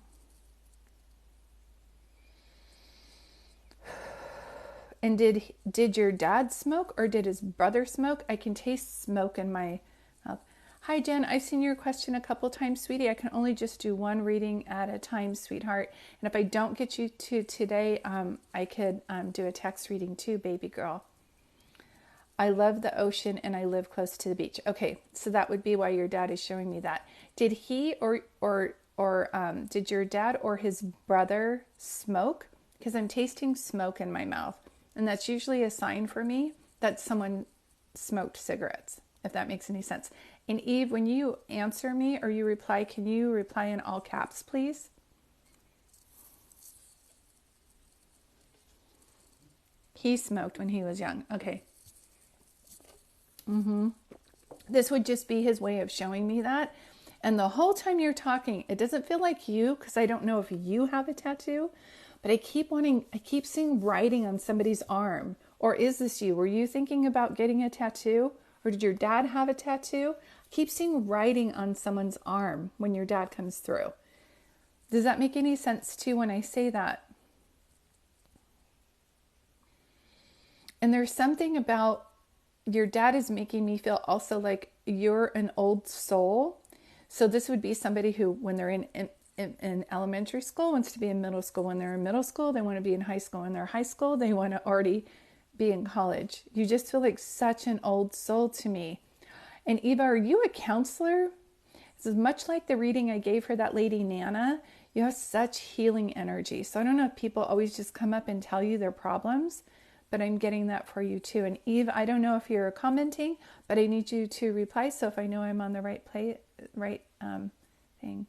And did your dad smoke or did his brother smoke? I can taste smoke in my mouth. Hi, Jen. I've seen your question a couple times, sweetie. I can only just do one reading at a time, sweetheart. And if I don't get you to today, I could do a text reading too, baby girl. I love the ocean and I live close to the beach. Okay, so that would be why your dad is showing me that. Did he or did your dad or his brother smoke? Because I'm tasting smoke in my mouth, and that's usually a sign for me that someone smoked cigarettes, if that makes any sense. And Eve, when you answer me or you reply, can you reply in all caps, please? He smoked when he was young. Okay. This would just be his way of showing me that. And the whole time you're talking, it doesn't feel like you, because I don't know if you have a tattoo, but I keep seeing writing on somebody's arm. Or is this you? Were you thinking about getting a tattoo? Or did your dad have a tattoo? I keep seeing writing on someone's arm when your dad comes through. Does that make any sense to you when I say that? And there's something about your dad is making me feel also like you're an old soul. So this would be somebody who, when they're in elementary school, wants to be in middle school. When they're in middle school, they want to be in high school. When they're high school, they want to already be in college. You just feel like such an old soul to me. And Eva, are you a counselor? This is much like the reading I gave her, that lady Nana. You have such healing energy. So I don't know if people always just come up and tell you their problems, but I'm getting that for you too. And Eve, I don't know if you're commenting, but I need you to reply so if I know I'm on the right thing.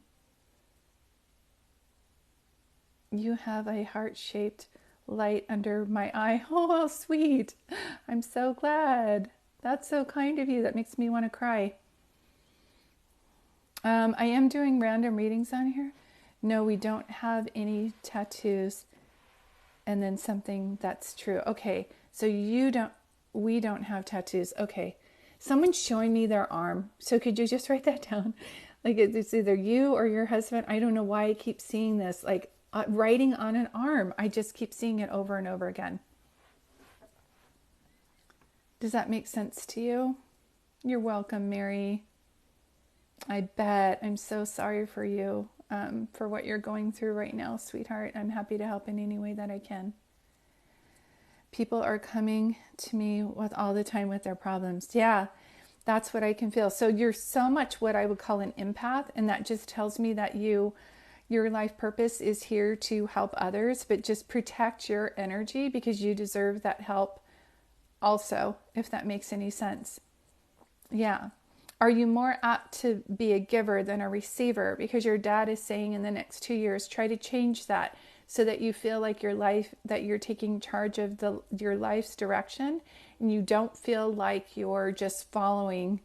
You have a heart-shaped light under my eye. Oh, how sweet. I'm so glad. That's so kind of you. That makes me want to cry. I am doing random readings on here. No, we don't have any tattoos. And then something that's true. Okay, so we don't have tattoos. Okay, someone's showing me their arm. So could you just write that down? Like it's either you or your husband. I don't know why I keep seeing this. Like writing on an arm. I just keep seeing it over and over again. Does that make sense to you? You're welcome, Mary. I bet. I'm so sorry for you, for what you're going through right now, sweetheart. I'm happy to help in any way that I can. People are coming to me with all the time with their problems. Yeah, that's what I can feel. So you're so much what I would call an empath, and that just tells me that your life purpose is here to help others, but just protect your energy because you deserve that help also, if that makes any sense. Yeah. Are you more apt to be a giver than a receiver? Because your dad is saying in the next 2 years, try to change that so that you feel like your life, that you're taking charge of your life's direction, and you don't feel like you're just following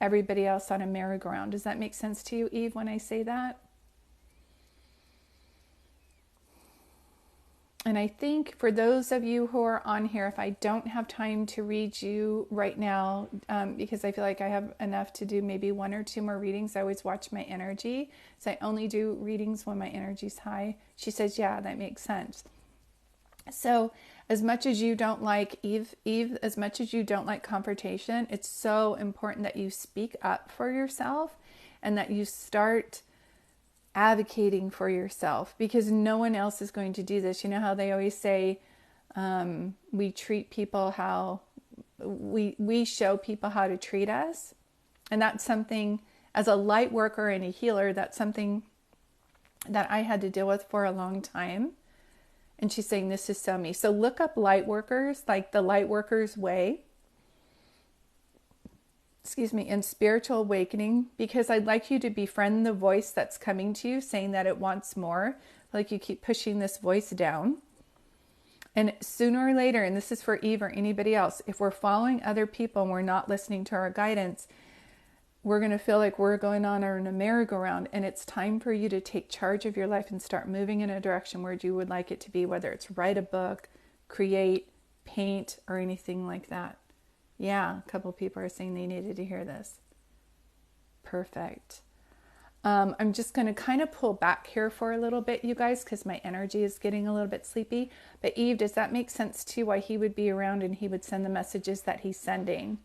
everybody else on a merry-go-round. Does that make sense to you, Eve, when I say that? And I think for those of you who are on here, if I don't have time to read you right now, because I feel like I have enough to do maybe 1 or 2 more readings, I always watch my energy. So I only do readings when my energy's high. She says, yeah, that makes sense. So as much as you don't like Eve, as much as you don't like confrontation, it's so important that you speak up for yourself and that you start advocating for yourself, because no one else is going to do this. You know how they always say, we treat people how we show people how to treat us. And that's something, as a light worker and a healer, that's something that I had to deal with for a long time. And she's saying this is so me. So look up light workers, like the light workers way, in spiritual awakening, because I'd like you to befriend the voice that's coming to you saying that it wants more. Like you keep pushing this voice down. And sooner or later, and this is for Eve or anybody else, if we're following other people and we're not listening to our guidance, we're going to feel like we're going on in a merry-go-round, and it's time for you to take charge of your life and start moving in a direction where you would like it to be, whether it's write a book, create, paint, or anything like that. Yeah, a couple people are saying they needed to hear this. Perfect. I'm just going to kind of pull back here for a little bit, you guys, because my energy is getting a little bit sleepy. But Eve, does that make sense to you why he would be around and he would send the messages that he's sending?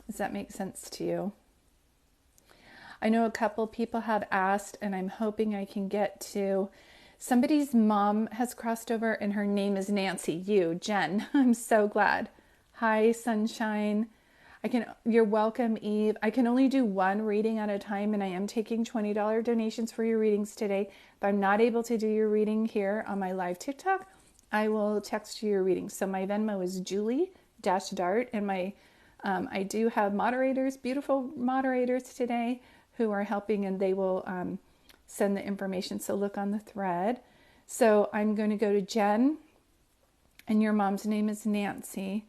Does that make sense to you? I know a couple people have asked, and I'm hoping I can get to. Somebody's mom has crossed over, and her name is Nancy. You, Jen. I'm so glad. Hi, sunshine. You're welcome, Eve. I can only do one reading at a time, and I am taking $20 donations for your readings today. If I'm not able to do your reading here on my live TikTok, I will text you your reading. So my Venmo is Julie-Dart, and I do have moderators, beautiful moderators today who are helping, and they will send the information. So look on the thread. So I'm going to go to Jen, and your mom's name is Nancy.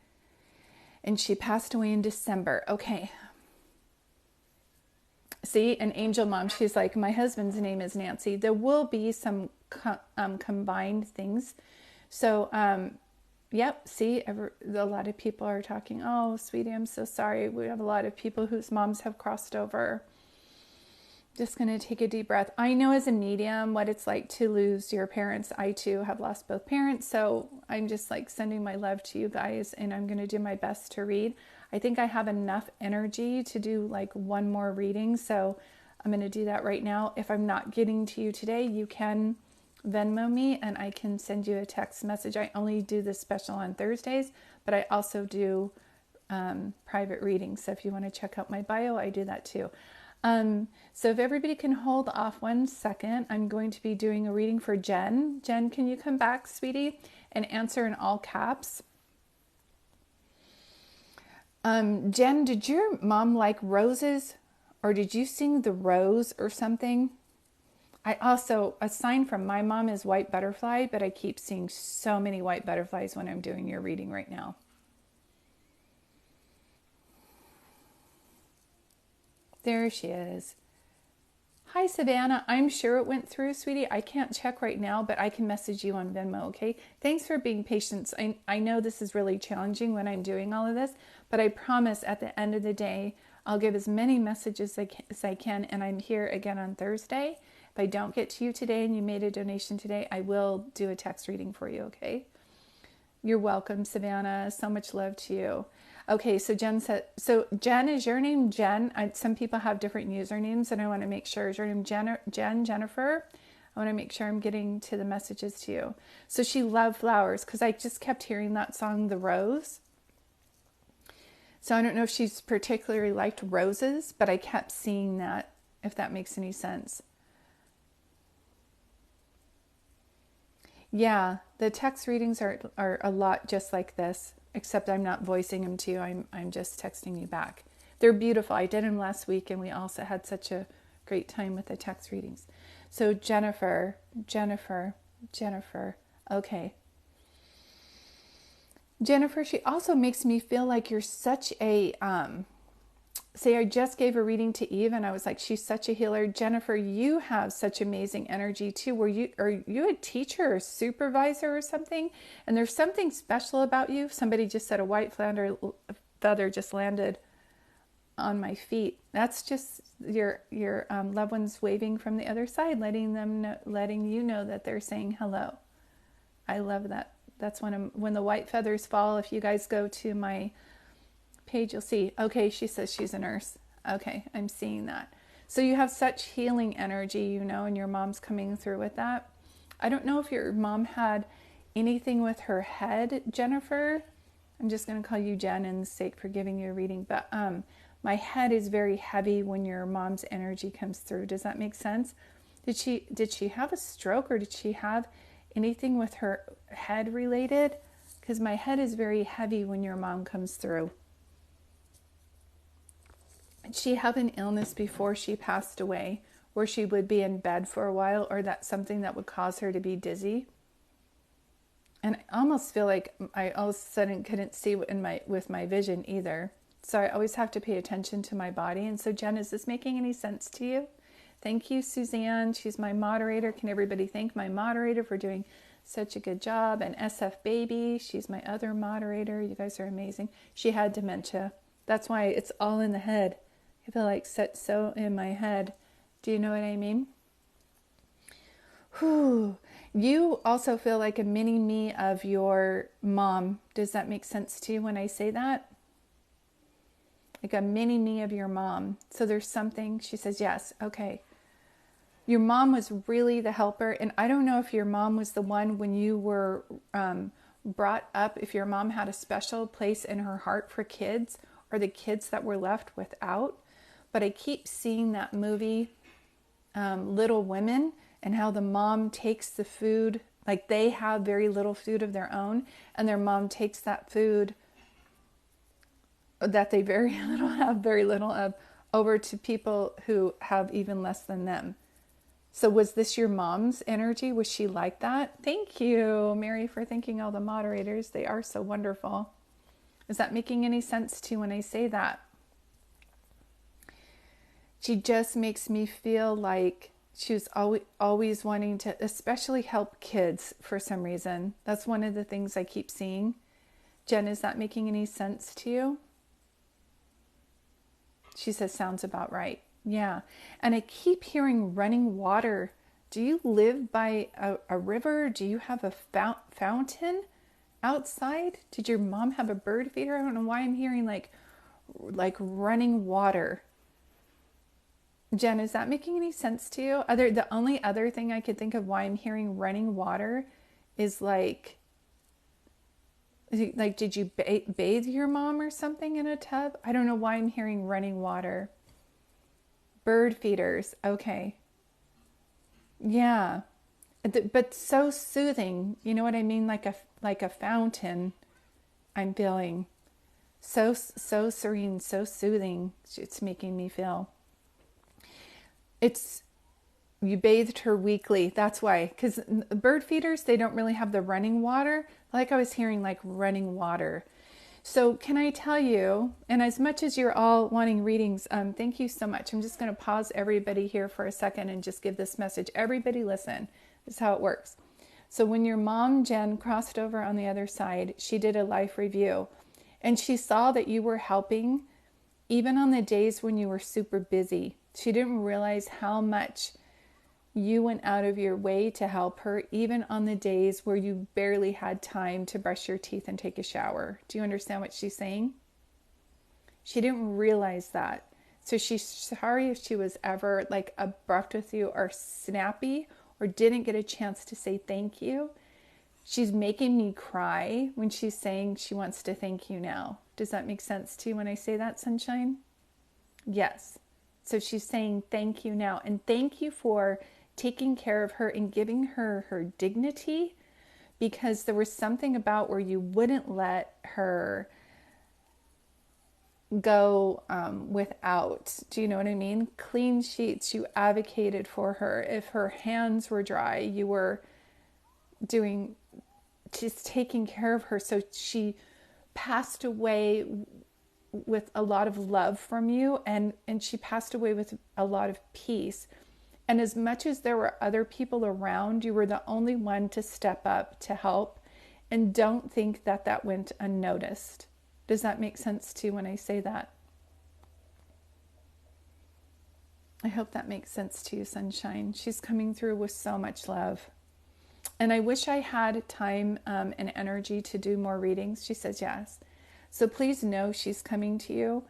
And she passed away in December. Okay. See, an angel mom, she's like, my husband's name is Nancy. There will be some combined things. So, yep, see, a lot of people are talking, oh, sweetie, I'm so sorry. We have a lot of people whose moms have crossed over. Just going to take a deep breath. I know as a medium what it's like to lose your parents. I too have lost both parents. So I'm just like sending my love to you guys, and I'm going to do my best to read. I think I have enough energy to do like one more reading. So I'm going to do that right now. If I'm not getting to you today, you can Venmo me and I can send you a text message. I only do this special on Thursdays, but I also do private readings. So if you want to check out my bio, I do that too. So if everybody can hold off 1 second, I'm going to be doing a reading for Jen. Jen, can you come back, sweetie, and answer in all caps? Jen, did your mom like roses, or did you sing the rose or something? A sign from my mom is white butterfly, but I keep seeing so many white butterflies when I'm doing your reading right now. There she is. Hi, Savannah. I'm sure it went through, sweetie. I can't check right now, but I can message you on Venmo, okay? Thanks for being patient. I know this is really challenging when I'm doing all of this, but I promise at the end of the day, I'll give as many messages as I can, and I'm here again on Thursday. If I don't get to you today and you made a donation today, I will do a text reading for you, okay? You're welcome, Savannah. So much love to you. Okay, so Jen said, so Jen, is your name Jen? Some people have different usernames, and I want to make sure. Is your name Jennifer? I want to make sure I'm getting to the messages to you. So she loved flowers, because I just kept hearing that song, The Rose. So I don't know if she's particularly liked roses, but I kept seeing that, if that makes any sense. Yeah, the text readings are a lot just like this, except I'm not voicing them to you. I'm just texting you back. They're beautiful. I did them last week, and we also had such a great time with the text readings. So Jennifer. Okay. Jennifer, she also makes me feel like you're such a say I just gave a reading to Eve, and I was like, she's such a healer. Jennifer, you have such amazing energy too. Are you a teacher or supervisor or something? And there's something special about you. Somebody just said a white feather just landed on my feet. That's just your loved ones waving from the other side, letting you know that they're saying hello. I love that. That's when the white feathers fall. If you guys go to my page, you'll see. Okay, she says she's a nurse. Okay, I'm seeing that. So you have such healing energy, and your mom's coming through with that. I don't know if your mom had anything with her head, Jennifer. I'm just going to call you Jen in the sake for giving you a reading. But my head is very heavy when your mom's energy comes through. Does that make sense? Did she have a stroke, or did she have anything with her head related? Because my head is very heavy when your mom comes through. Did she have an illness before she passed away where she would be in bed for a while, or that's something that would cause her to be dizzy? And I almost feel like I all of a sudden couldn't see with my vision either. So I always have to pay attention to my body. And so Jen, is this making any sense to you? Thank you, Suzanne. She's my moderator. Can everybody thank my moderator for doing such a good job? And SF Baby, she's my other moderator. You guys are amazing. She had dementia. That's why it's all in the head. I feel like so in my head. Do you know what I mean? Whew. You also feel like a mini me of your mom. Does that make sense to you when I say that? like a mini me of your mom. So there's something, she says, yes, okay. Your mom was really the helper. And I don't know if your mom was the one when you were brought up, if your mom had a special place in her heart for kids or the kids that were left without. But I keep seeing that movie, Little Women, and how the mom takes the food, like they have very little food of their own, and their mom takes that food that they very little of, over to people who have even less than them. So was this your mom's energy? Was she like that? Thank you, Mary, for thanking all the moderators. They are so wonderful. Is that making any sense to you when I say that? She just makes me feel like she was always wanting to especially help kids for some reason. That's one of the things I keep seeing. Jen, is that making any sense to you? She says, sounds about right. Yeah. And I keep hearing running water. Do you live by a river? Do you have a fountain outside? Did your mom have a bird feeder? I don't know why I'm hearing like running water. Jen, is that making any sense to you? The only other thing I could think of why I'm hearing running water is like did you bathe your mom or something in a tub? I don't know why I'm hearing running water. Bird feeders. Okay. Yeah. But so soothing. You know what I mean? Like a fountain. I'm feeling so serene, so soothing. It's making me feel. You bathed her weekly. That's why. Because bird feeders, they don't really have the running water. Like I was hearing like running water. So can I tell you, and as much as you're all wanting readings, thank you so much. I'm just going to pause everybody here for a second and just give this message. Everybody listen. This is how it works. So when your mom, Jen, crossed over on the other side, she did a life review. And she saw that you were helping even on the days when you were super busy. She didn't realize how much you went out of your way to help her, even on the days where you barely had time to brush your teeth and take a shower. Do you understand what she's saying? She didn't realize that. So she's sorry if she was ever like abrupt with you or snappy or didn't get a chance to say thank you. She's making me cry when she's saying she wants to thank you now. Does that make sense to you when I say that, Sunshine? Yes. So she's saying thank you now. And thank you for taking care of her and giving her her dignity, because there was something about where you wouldn't let her go without. Do you know what I mean? Clean sheets. You advocated for her. If her hands were dry, you were just taking care of her. So she passed away with a lot of love from you, and she passed away with a lot of peace. And as much as there were other people around, you were the only one to step up to help. And don't think that that went unnoticed. Does that make sense to you when I say that? I hope that makes sense to you, Sunshine. She's coming through with so much love. And I wish I had time and energy to do more readings. She says yes. So please know she's coming to you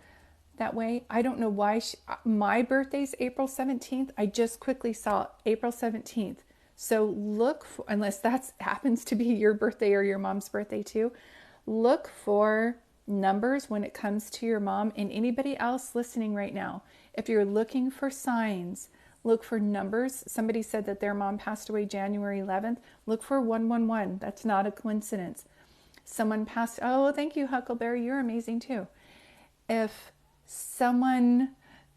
that way. I don't know why. My birthday's April 17th. I just quickly saw April 17th. So look, unless that happens to be your birthday or your mom's birthday too, look for numbers when it comes to your mom and anybody else listening right now. If you're looking for signs, look for numbers. Somebody said that their mom passed away January 11th. Look for 111. That's not a coincidence. Someone passed. Oh, thank you, Huckleberry. You're amazing too. If someone's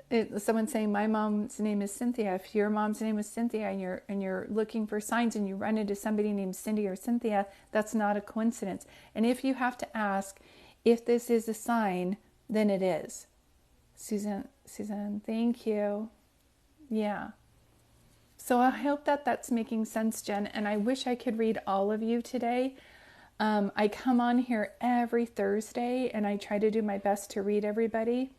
saying my mom's name is Cynthia, if your mom's name is Cynthia and you're looking for signs and you run into somebody named Cindy or Cynthia, that's not a coincidence. And if you have to ask if this is a sign, then it is. Susan, thank you. Yeah. So I hope that that's making sense, Jen. And I wish I could read all of you today. I come on here every Thursday and I try to do my best to read everybody.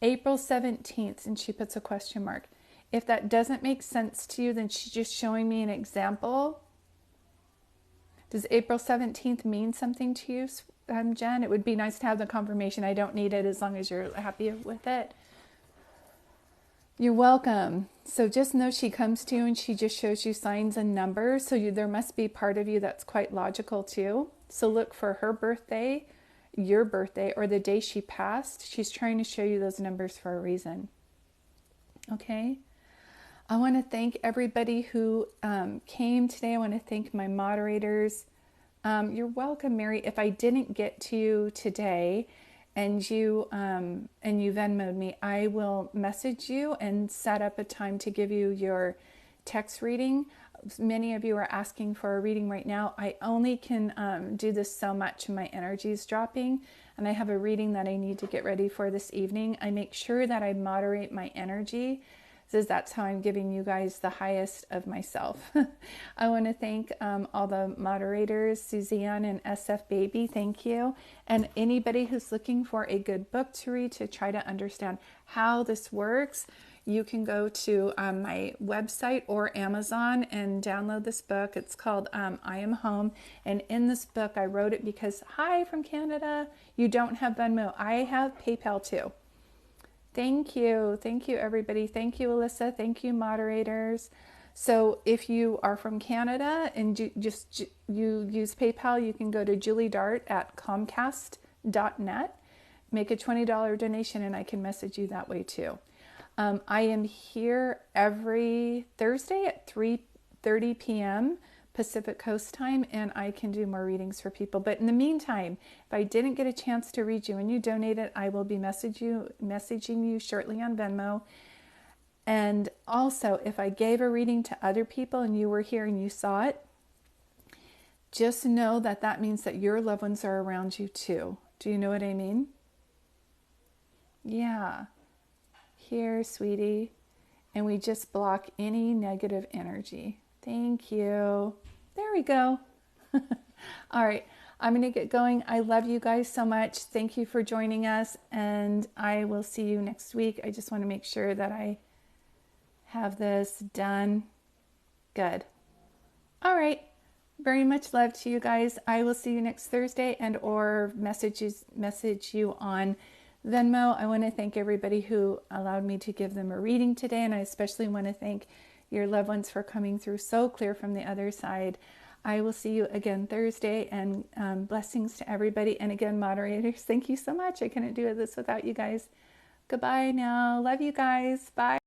April 17th, and she puts a question mark. If that doesn't make sense to you, then she's just showing me an example. Does April 17th mean something to you, Jen. It would be nice to have the confirmation. I don't need it as long as you're happy with it. You're welcome. So just know she comes to you and she just shows you signs and numbers. So there must be part of you that's quite logical too. So look for her birthday, your birthday, or the day she passed. She's trying to show you those numbers for a reason. Okay? I want to thank everybody who came today. I want to thank my moderators. You're welcome, Mary. If I didn't get to you today and you Venmoed me, I will message you and set up a time to give you your text reading. Many of you are asking for a reading right now. I only can do this so much. My energy is dropping, and I have a reading that I need to get ready for this evening. I make sure that I moderate my energy, because that's how I'm giving you guys the highest of myself. I want to thank all the moderators, Suzanne and SF Baby, thank you. And anybody who's looking for a good book to read to try to understand how this works, you can go to my website or Amazon and download this book. It's called I Am Home. And in this book, I wrote it because, hi from Canada, you don't have Venmo. I have PayPal too. Thank you. Thank you, everybody. Thank you, Alyssa. Thank you, moderators. So if you are from Canada and you use PayPal, you can go to juliedart@comcast.net, make a $20 donation, and I can message you that way too. I am here every Thursday at 3:30 p.m. Pacific Coast time, and I can do more readings for people. But in the meantime, if I didn't get a chance to read you and you donated, I will be messaging you shortly on Venmo. And also, if I gave a reading to other people and you were here and you saw it, just know that that means that your loved ones are around you too. Do you know what I mean? Yeah. Here, sweetie. And we just block any negative energy. Thank you. There we go. All right. I'm going to get going. I love you guys so much. Thank you for joining us. And I will see you next week. I just want to make sure that I have this done. Good. All right. Very much love to you guys. I will see you next Thursday and or message you on Venmo. I want to thank everybody who allowed me to give them a reading today. And I especially want to thank your loved ones for coming through so clear from the other side. I will see you again Thursday, and blessings to everybody. And again, moderators, thank you so much. I couldn't do this without you guys. Goodbye now. Love you guys. Bye.